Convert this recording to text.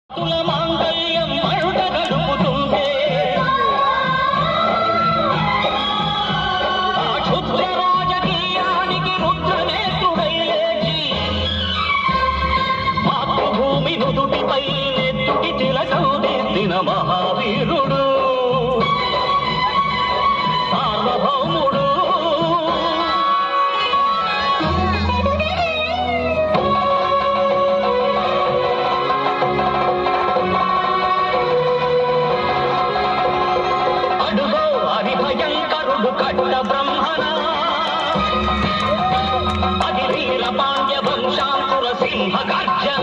మాంగళ్యం మరుట గడుపుతుంటే ఆ క్షుద్ర రాజకీయానికి రుద్రనేత్రుడై లేచి మాతృభూమి నుదుటిపై నెత్తుటి తిలకం దిద్దిన మహావీరుడు సార్వభౌముడు. కట్ట బ్రహ్మణ అది వీర పాండ్య వంశాంకుర సింహ గర్జన.